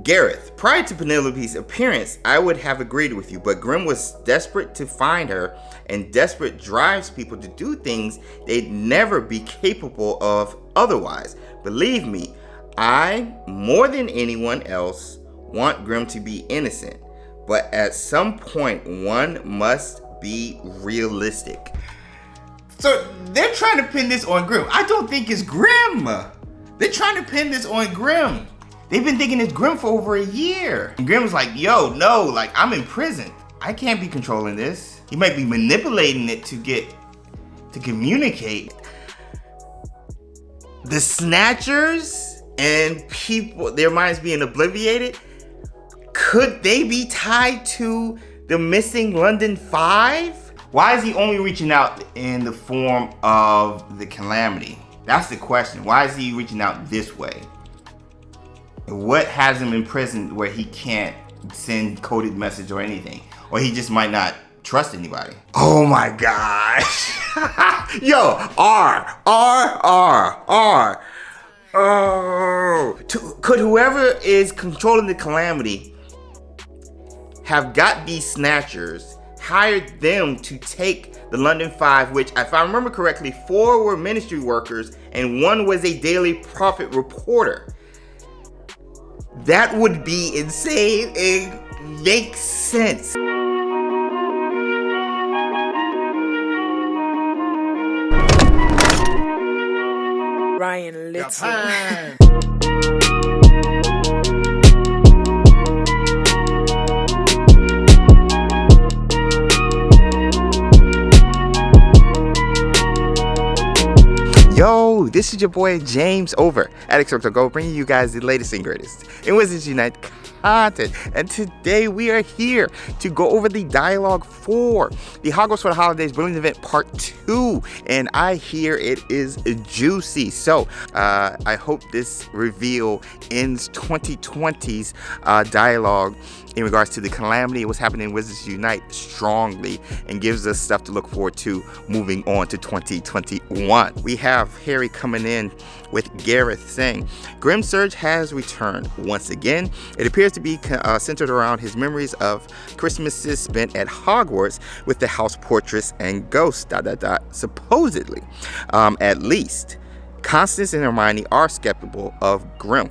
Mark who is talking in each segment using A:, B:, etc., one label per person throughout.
A: Gareth, prior to Penelope's appearance, I would have agreed with you, but Grimm was desperate to find her, and desperate drives people to do things they'd never be capable of otherwise. Believe me, I, more than anyone else, want Grimm to be innocent, but at some point, one must be realistic.
B: So they're trying to pin this on Grimm. I don't think it's Grimm. They're trying to pin this on Grimm. They've been thinking it's Grimm for over a year. And Grimm was like, yo, no, like I'm in prison. I can't be controlling this. He might be manipulating it to communicate.
A: The Snatchers and people, their minds being obliviated, could they be tied to the missing London 5?
B: Why is he only reaching out in the form of the Calamity? That's the question. Why is he reaching out this way? What has him imprisoned where he can't send coded message or anything? Or he just might not trust anybody.
A: Oh my gosh. Yo, R. Oh. Could whoever is controlling the Calamity have got these Snatchers, hired them to take the London 5, which, if I remember correctly, 4 were ministry workers and 1 was a Daily Prophet reporter? That would be insane. It makes sense.
C: Ryan Little.
A: Yo, this is your boy James over at XpectoGO, bringing you guys the latest and greatest in Wizards Unite content. And today we are here to go over the dialogue for the Hogwarts for the Holidays Brilliant Event Part 2. And I hear it is juicy. So I hope this reveal ends 2020's dialogue in regards to the Calamity and what's happening in Wizards Unite strongly, and gives us stuff to look forward to moving on to 2021. We have Harry coming in with Gareth saying, Grim Surge has returned once again. It appears to be centered around his memories of Christmases spent at Hogwarts with the house portraits and ghosts, supposedly. At least Constance and Hermione are skeptical of Grimm.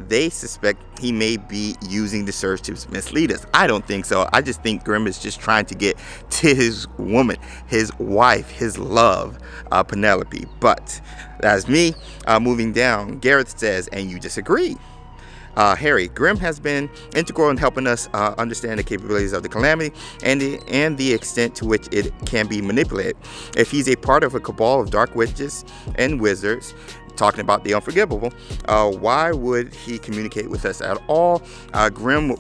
A: They suspect he may be using the surge to mislead us. I don't think so. I just think Grimm is just trying to get to his woman, his wife, his love, Penelope. But that's me. Moving down, Gareth says, and you disagree. Harry, Grimm has been integral in helping us understand the capabilities of the Calamity and the extent to which it can be manipulated. If he's a part of a cabal of dark witches and wizards, talking about the unforgivable, why would he communicate with us at all? Grimm,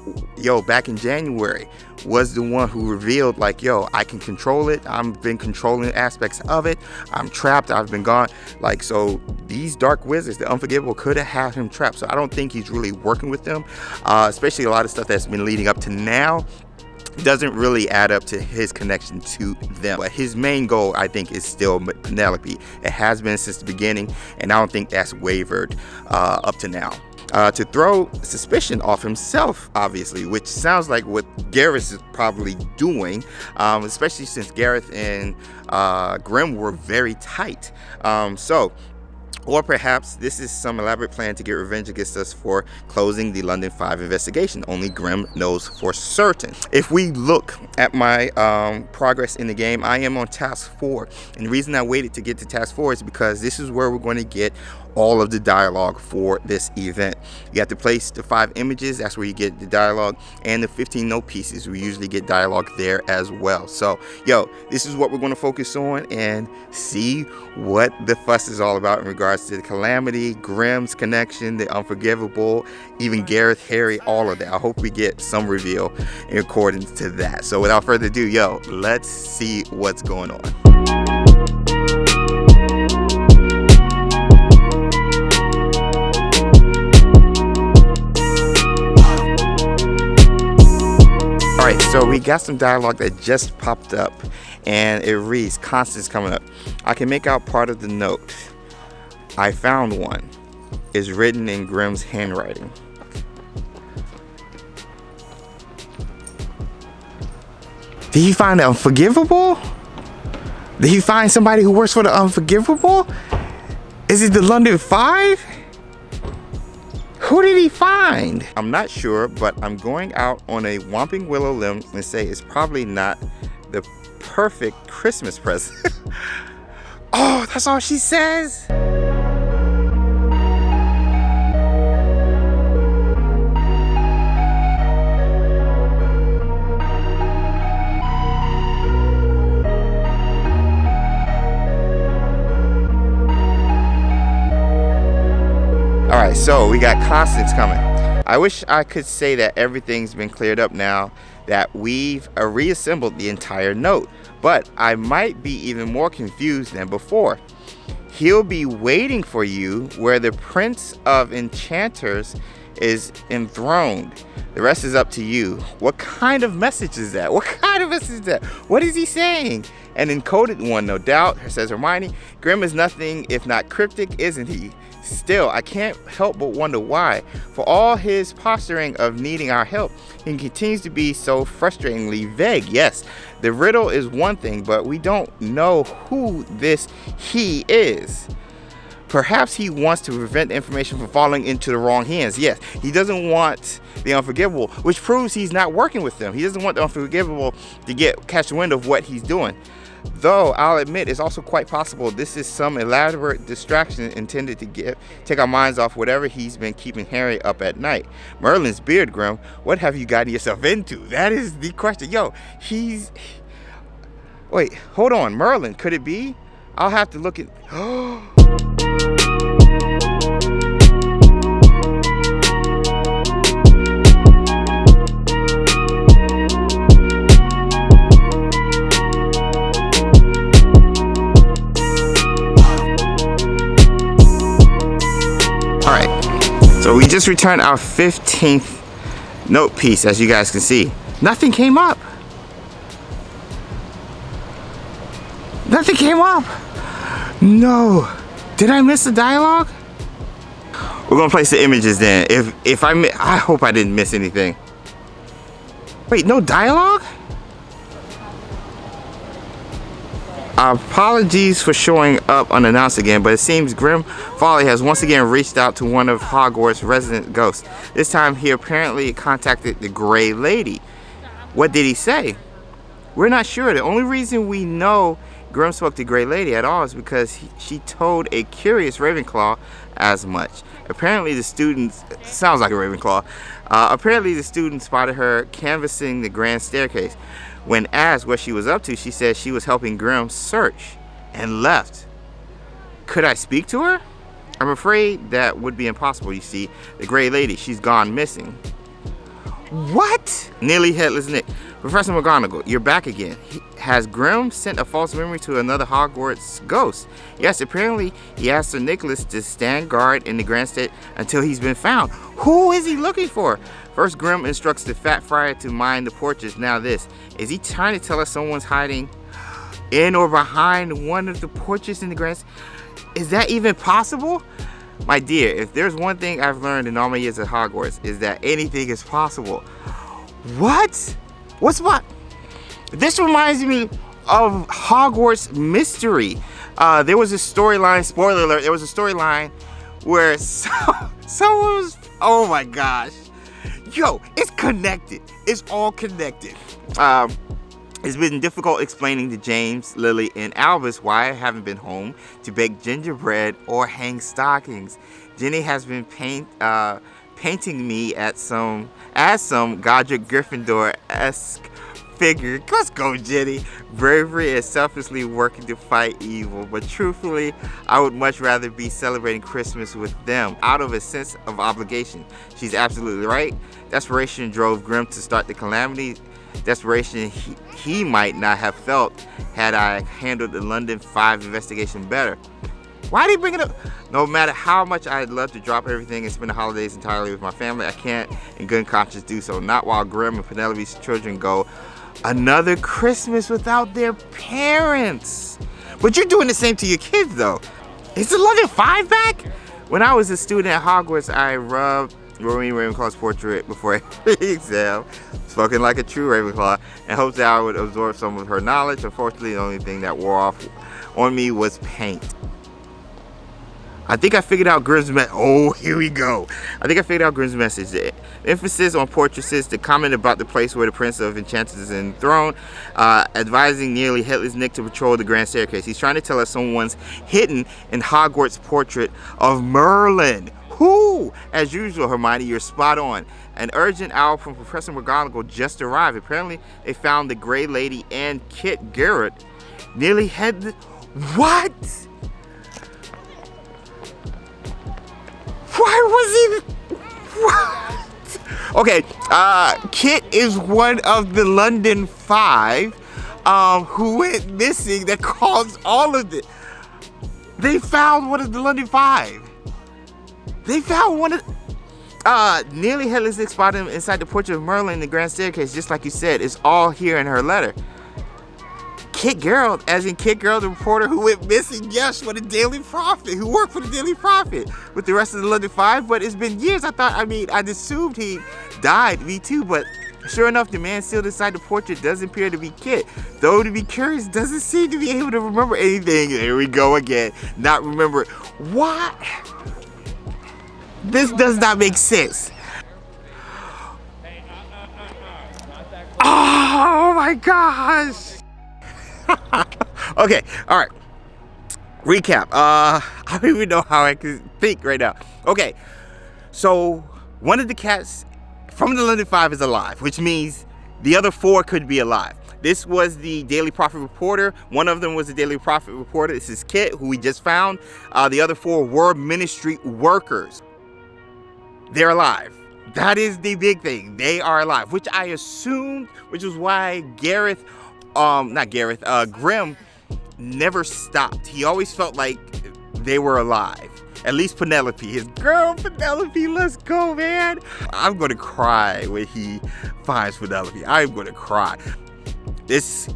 A: back in January, was the one who revealed, like, I can control it. I've been controlling aspects of it. I'm trapped. I've been gone. Like, so these dark wizards, the unforgivable, could have had him trapped. So I don't think he's really working with them, especially a lot of stuff that's been leading up to now doesn't really add up to his connection to them. But his main goal, I think, is still Penelope. It has been since the beginning, and I don't think that's wavered up to now. To throw suspicion off himself, obviously, which sounds like what Gareth is probably doing, especially since Gareth and Grimm were very tight. Or perhaps this is some elaborate plan to get revenge against us for closing the London 5 investigation. Only Grimm knows for certain. If we look at my progress in the game, I am on task 4. And the reason I waited to get to task 4 is because this is where we're going to get all of the dialogue for this event. You have to place the 5 images, that's where you get the dialogue, and the 15 note pieces. We usually get dialogue there as well. So, this is what we're going to focus on and see what the fuss is all about in regards to the Calamity, Grimm's connection, the unforgivable, even Gareth, Harry, all of that. I hope we get some reveal in accordance to that. So without further ado, let's see what's going on. Alright, so we got some dialogue that just popped up, and it reads, Constance coming up. I can make out part of the note. I found one. It's written in Grimm's handwriting. Did he find the unforgivable? Did he find somebody who works for the unforgivable? Is it the London 5? Who did he find? I'm not sure, but I'm going out on a whomping willow limb and say it's probably not the perfect Christmas present. Oh, that's all she says? Alright, so we got Constance coming. I wish I could say that everything's been cleared up now that we've reassembled the entire note, but I might be even more confused than before. He'll be waiting for you where the Prince of Enchanters is enthroned. The rest is up to you. What kind of message is that? What kind of message is that? What is he saying? An encoded one, no doubt, says Hermione. Grim is nothing if not cryptic, isn't he? Still, I can't help but wonder why. For all his posturing of needing our help, he continues to be so frustratingly vague. Yes, the riddle is one thing, but we don't know who this he is. Perhaps he wants to prevent the information from falling into the wrong hands. Yes, he doesn't want the unforgivable, which proves he's not working with them. He doesn't want the unforgivable to catch wind of what he's doing. Though I'll admit it's also quite possible this is some elaborate distraction intended to take our minds off whatever he's been keeping Harry up at night. Merlin's beard, Grim, what have you gotten yourself into? That is the question. Yo, wait, hold on, Merlin, could it be? I'll have to look at... So we just returned our 15th note piece, as you guys can see. Nothing came up. Nothing came up. No. Did I miss the dialogue? We're gonna place the images then. If I hope I didn't miss anything. Wait, no dialogue? Apologies for showing up unannounced again, but it seems Grim Folly has once again reached out to one of Hogwarts' resident ghosts. This time he apparently contacted the Grey Lady. What did he say? We're not sure. The only reason we know Grim spoke to Grey Lady at all is because she told a curious Ravenclaw as much. Apparently the students, sounds like a Ravenclaw, apparently the student spotted her canvassing the grand staircase. When asked what she was up to, she said she was helping Grim search and left. Could I speak to her? I'm afraid that would be impossible, you see. The Grey Lady, she's gone missing. What? Nearly headless Nick. Professor McGonagall, you're back again. Has Grim sent a false memory to another Hogwarts ghost? Yes, apparently he asked Sir Nicholas to stand guard in the Grand State until he's been found. Who is he looking for? First, Grim instructs the Fat Friar to mind the portraits. Now this. Is he trying to tell us someone's hiding in or behind one of the portraits in the Grand State? Is that even possible? My dear, if there's one thing I've learned in all my years at Hogwarts, is that anything is possible. What? What's what? This reminds me of Hogwarts Mystery. There was a storyline, spoiler alert, there was a storyline where someone was, oh my gosh. Yo, it's connected. It's all connected. It's been difficult explaining to James, Lily, and Albus why I haven't been home to bake gingerbread or hang stockings. Jenny has been painting me as some Godric Gryffindor-esque figure. Let's go, Jenny. Bravery and selflessly working to fight evil. But truthfully, I would much rather be celebrating Christmas with them out of a sense of obligation. She's absolutely right. Desperation drove Grim to start the calamity. Desperation he might not have felt had I handled the London 5 investigation better. Why did he bring it up? No matter how much I'd love to drop everything and spend the holidays entirely with my family, I can't in good conscience do so. Not while Grim and Penelope's children go another Christmas without their parents. But you're doing the same to your kids though. Is the London 5 back? When I was a student at Hogwarts, I rubbed Rowena Ravenclaw's portrait before every exam, spoken like a true Ravenclaw, and hoped that I would absorb some of her knowledge. Unfortunately, the only thing that wore off on me was paint. I think I figured out Grimm's message. Oh, here we go. I think I figured out Grimm's message. The emphasis on portraits, the comment about the place where the Prince of Enchanters is enthroned, advising nearly headless Nick to patrol the Grand Staircase. He's trying to tell us someone's hidden in Hogwarts' portrait of Merlin. Who? As usual, Hermione, you're spot on. An urgent owl from Professor McGonagall just arrived. Apparently, they found the Grey Lady and Kit Garrett nearly headless. What? Why was he? What? Okay, Kit is one of the London Five who went missing that caused all of this. They found one of the London Five. They found one of... nearly headless Nick spotted him inside the portrait of Merlin in the Grand Staircase, just like you said. It's all here in her letter. Kit Gerald, as in Kit Gerald, the reporter who went missing, yes, for the Daily Prophet, who worked for the Daily Prophet with the rest of the London Five, but it's been years. I'd assumed he died, me too, but sure enough, the man sealed inside the portrait does appear to be Kit, though to be curious, doesn't seem to be able to remember anything. Here we go again, not remember. What? This does not make sense. Oh my gosh. Okay, all right. Recap. I don't even know how I can think right now. Okay, so one of the cats from the London Five is alive, which means the other four could be alive. This was the Daily Prophet reporter. One of them was the Daily Prophet reporter. This is Kit, who we just found. The other four were Ministry workers. They're alive. That is the big thing. They are alive, which I assumed, which was why Grimm never stopped. He always felt like they were alive. At least Penelope, his girl Penelope, let's go, man. I'm gonna cry when he finds Penelope. I'm gonna cry. This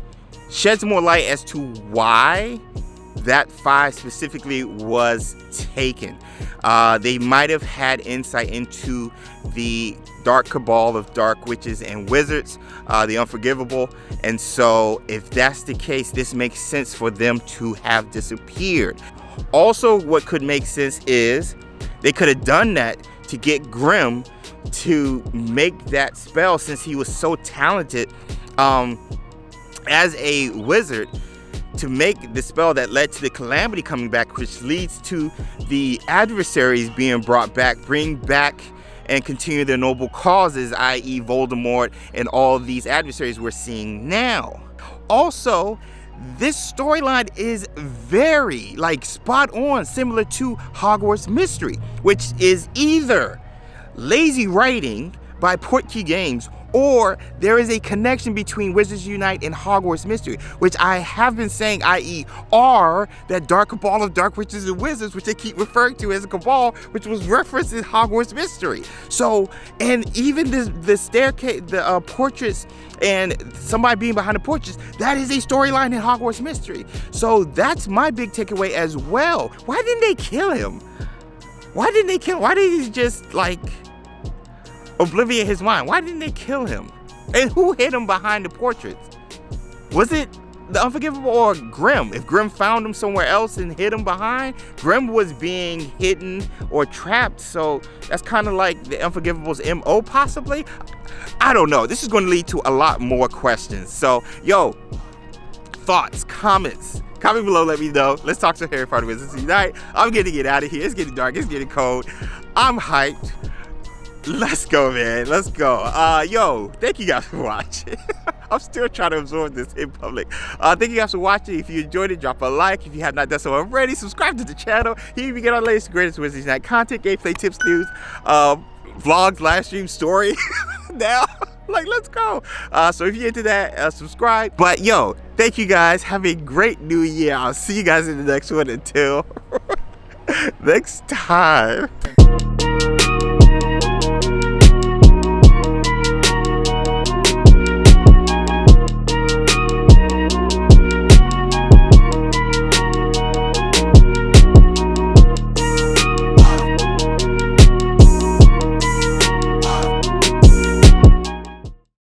A: sheds more light as to why that five specifically was taken. They might have had insight into the dark cabal of dark witches and wizards, the unforgivable, and so if that's the case, this makes sense for them to have disappeared. Also, what could make sense is they could have done that to get Grimm to make that spell, since he was so talented as a wizard, to make the spell that led to the calamity coming back, which leads to the adversaries being brought back, bring back and continue their noble causes, i.e. Voldemort and all these adversaries we're seeing now. Also, this storyline is very, spot on, similar to Hogwarts Mystery, which is either lazy writing by Portkey Games, or there is a connection between Wizards Unite and Hogwarts Mystery, which I have been saying, i.e. are that dark cabal of dark witches and wizards, which they keep referring to as a cabal, which was referenced in Hogwarts Mystery. So, and even the staircase, the portraits, and somebody being behind the portraits, that is a storyline in Hogwarts Mystery. So that's my big takeaway as well. Why didn't they kill him? Why didn't they kill him? Why did he just obliviate his mind? Why didn't they kill him? And who hid him behind the portraits? Was it the Unforgivable or Grimm? If Grimm found him somewhere else and hid him behind, Grimm was being hidden or trapped, so that's kind of like the Unforgivable's MO possibly? I don't know. This is going to lead to a lot more questions. So, yo, thoughts, comments, comment below, let me know. Let's talk to Harry Potter Wizards Unite. I'm getting it out of here. It's getting dark, it's getting cold. I'm hyped. Let's go, man. Let's go. Yo, thank you guys for watching. I'm still trying to absorb this in public. Thank you guys for watching. If you enjoyed it, drop a like. If you have not done so already, subscribe to the channel. Here you get our latest, greatest Wizards Unite content, gameplay, tips, news, vlogs, live stream, story. Now, let's go. So if you're into that, subscribe. But yo, thank you guys. Have a great new year. I'll see you guys in the next one. Until next time.